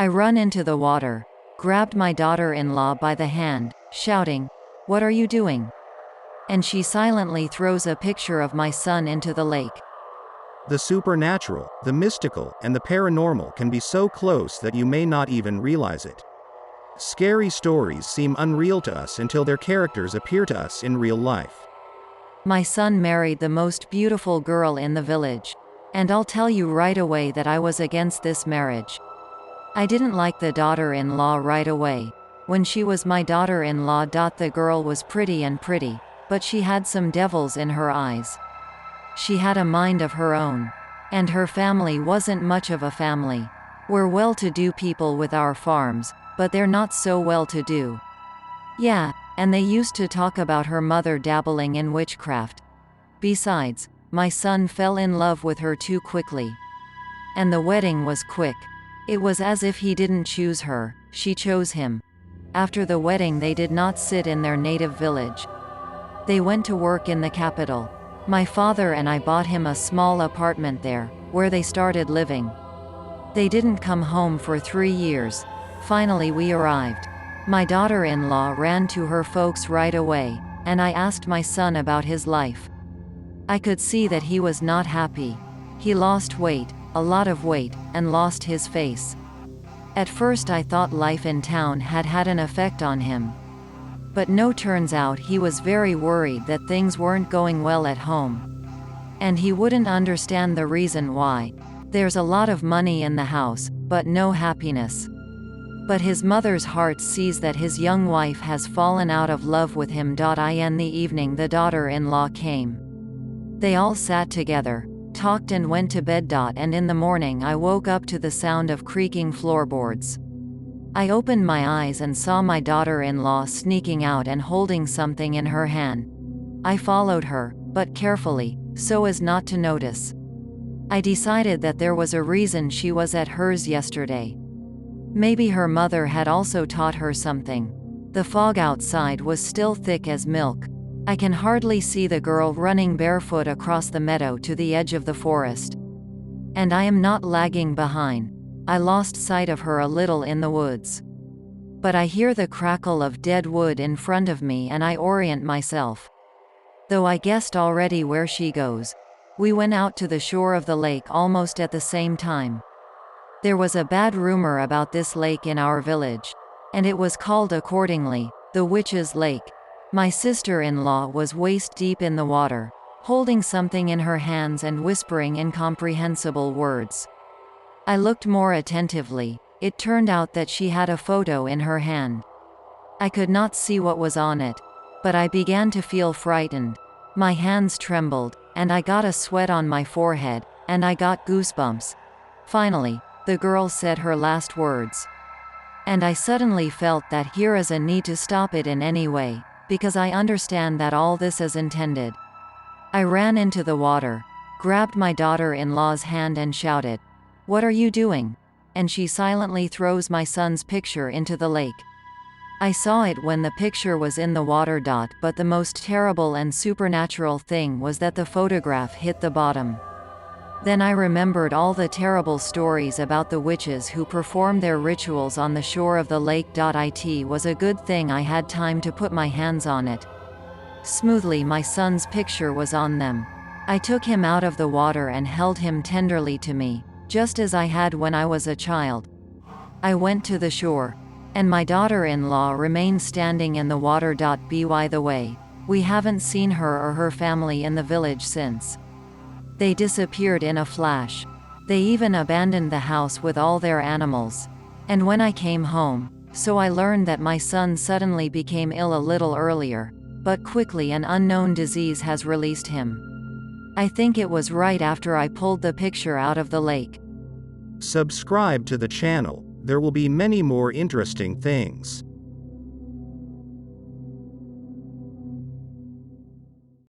I run into the water, grabbed my daughter-in-law by the hand, shouting, "What are you doing?" And she silently throws a picture of my son into the lake. The supernatural, the mystical, and the paranormal can be so close that you may not even realize it. Scary stories seem unreal to us until their characters appear to us in real life. My son married the most beautiful girl in the village. And I'll tell you right away that I was against this marriage. I didn't like the daughter-in-law right away. When she was my daughter-in-law, the girl was pretty, but she had some devils in her eyes. She had a mind of her own. And her family wasn't much of a family. We're well-to-do people with our farms, but they're not so well-to-do. Yeah, and they used to talk about her mother dabbling in witchcraft. Besides, my son fell in love with her too quickly. And the wedding was quick. It was as if he didn't choose her, she chose him. After the wedding, they did not sit in their native village. They went to work in the capital. My father and I bought him a small apartment there, where they started living. They didn't come home for 3 years. Finally we arrived. My daughter-in-law ran to her folks right away, and I asked my son about his life. I could see that he was not happy. He lost weight, a lot of weight, and lost his face. At first I thought life in town had had an effect on him. But no, turns out he was very worried that things weren't going well at home. And he wouldn't understand the reason why. There's a lot of money in the house, but no happiness. But his mother's heart sees that his young wife has fallen out of love with him. In the evening the daughter-in-law came. They all sat together, talked and went to bed. And in the morning I woke up to the sound of creaking floorboards. I opened my eyes and saw my daughter-in-law sneaking out and holding something in her hand. I followed her, but carefully, so as not to notice. I decided that there was a reason she was at hers yesterday. Maybe her mother had also taught her something. The fog outside was still thick as milk. I can hardly see the girl running barefoot across the meadow to the edge of the forest. And I am not lagging behind. I lost sight of her a little in the woods. But I hear the crackle of dead wood in front of me and I orient myself. Though I guessed already where she goes. We went out to the shore of the lake almost at the same time. There was a bad rumor about this lake in our village. And it was called accordingly, the Witch's Lake. My sister-in-law was waist-deep in the water, holding something in her hands and whispering incomprehensible words. I looked more attentively. It turned out that she had a photo in her hand. I could not see what was on it, but I began to feel frightened. My hands trembled, and I got a sweat on my forehead, and I got goosebumps. Finally, the girl said her last words. And I suddenly felt that here is a need to stop it in any way, because I understand that all this is intended. I ran into the water, grabbed my daughter-in-law's hand and shouted, "What are you doing?" And she silently throws my son's picture into the lake. I saw it when the picture was in the water. But the most terrible and supernatural thing was that the photograph hit the bottom. Then I remembered all the terrible stories about the witches who perform their rituals on the shore of the lake. It was a good thing I had time to put my hands on it. Smoothly my son's picture was on them. I took him out of the water and held him tenderly to me, just as I had when I was a child. I went to the shore, and my daughter-in-law remained standing in the water. By the way, we haven't seen her or her family in the village since. They disappeared in a flash. They even abandoned the house with all their animals. And when I came home, so I learned that my son suddenly became ill a little earlier, but quickly an unknown disease has released him. I think it was right after I pulled the picture out of the lake. Subscribe to the channel. There will be many more interesting things.